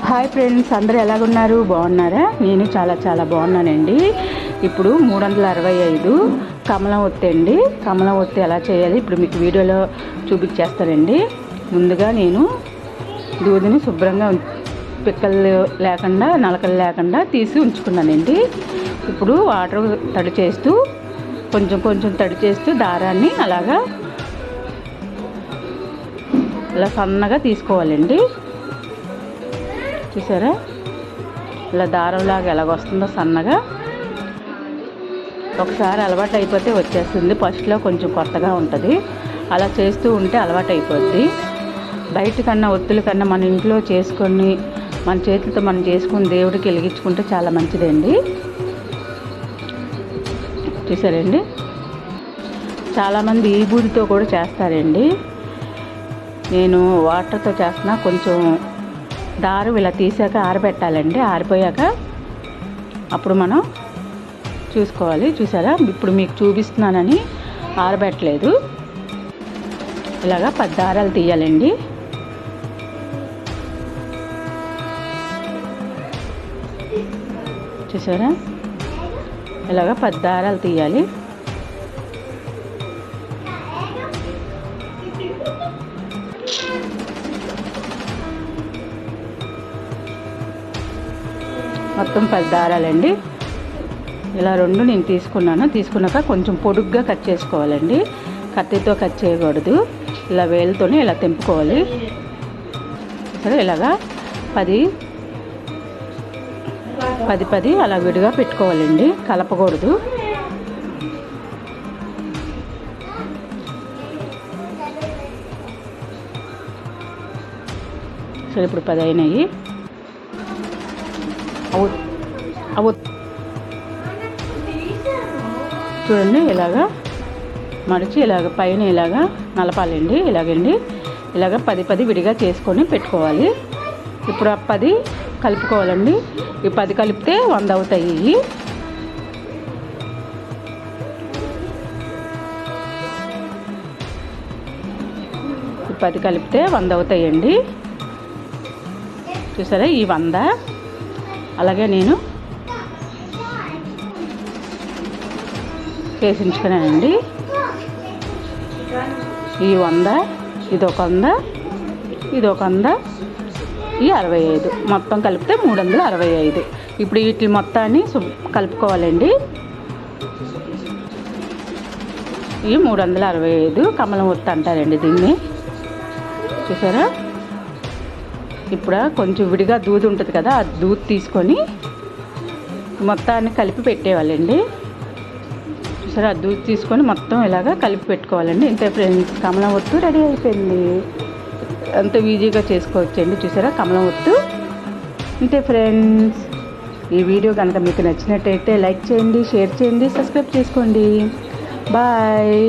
Hi friends, అందరూ ఎలాగున్నారు? బాగున్నారా? నేను చాలా బాగున్నానండి. ఇప్పుడు 365 కమలం ఒత్తి అండి. కమలం ఒత్తి ఎలా చేయాలి ఇప్పుడు మీకు వీడియోలో చూపించేస్తానండి. ముందుగా నేను దూదిని శుభ్రంగా పిక్కలు లేకుండా నలకలు లేకుండా తీసి ఉంచుకున్నానండి. ఇప్పుడు వాటర్ తడి చేస్తూ కొంచెం తడి చేస్తూ దారాన్ని అలాగా ఇలా సన్నగా తీసుకోవాలండి. చూసారా, ఇలా దారంలాగా ఎలాగొస్తుందో సన్నగా. ఒకసారి అలవాటు అయిపోతే వచ్చేస్తుంది. ఫస్ట్లో కొంచెం కొత్తగా ఉంటుంది. అలా చేస్తూ ఉంటే అలవాటు అయిపోద్ది. బయట కన్నా ఒత్తుల కన్నా మన ఇంట్లో చేసుకొని మన చేతులతో మనం చేసుకుని దేవుడికి వెలిగించుకుంటే చాలా మంచిదండి. చూసారండి, చాలామంది ఈ బూడితో కూడా చేస్తారండి. నేను వాటర్తో చేస్తున్నా. కొంచెం దారం ఇలా తీసాక ఆరబెట్టాలండి. ఆరిపోయాక అప్పుడు మనం చూసుకోవాలి. చూసారా, ఇప్పుడు మీకు చూపిస్తున్నానని ఆరబెట్టలేదు. ఇలాగా 10 దారాలు తీయాలండి. చూసారా, ఇలాగా 10 దారాలు తీయాలి. మొత్తం 10 దారాలండి. ఇలా 2 నేను తీసుకున్నాక కొంచెం పొడుగ్గా కట్ చేసుకోవాలండి. కత్తితో కట్ చేయకూడదు. ఇలా వేలుతోనే ఇలా తెంపుకోవాలి. సరే, ఇలాగా 10 అలా విడిగా పెట్టుకోవాలండి, కలపకూడదు. సరే, ఇప్పుడు 10 అయినాయి. చూడండి, ఇలాగా మడిచి ఇలాగ పైన ఇలాగా నలపాలండి. ఇలాగ 10 విడిగా చేసుకొని పెట్టుకోవాలి. ఇప్పుడు ఆ 10 కలుపుకోవాలండి. ఈ 10 కలిపితే 100 అవుతాయి. ఈ 10 కలిపితే 100 అవుతాయండి. చూసారా, ఈ 100 అలాగే నేను వేసించుకున్నానండి. ఈ 100, ఇదొక 100, ఇదొక 100, ఈ 65 మొత్తం కలిపితే 365. ఇప్పుడు వీటి మొత్తాన్ని కలుపుకోవాలండి. ఈ 365 కమలం ఒత్తి అంటారండి దీన్ని. చూసారా, ఇప్పుడు కొంచెం విడిగా దూది ఉంటుంది కదా, ఆ దూది తీసుకొని మొత్తాన్ని కలిపి పెట్టేవాళ్ళండి. చూసారా, ఆ దూది తీసుకొని మొత్తం ఇలాగా కలిపి పెట్టుకోవాలండి. ఇంతే ఫ్రెండ్స్, కమలం ఒత్తు రెడీ అయిపోయింది. అంత ఈజీగా చేసుకోవచ్చండి. చూసారా, కమలం ఒత్తు. ఇంతే ఫ్రెండ్స్, ఈ వీడియో కనుక మీకు నచ్చినట్టయితే లైక్ చేయండి, షేర్ చేయండి, సబ్స్క్రైబ్ చేసుకోండి. బాయ్.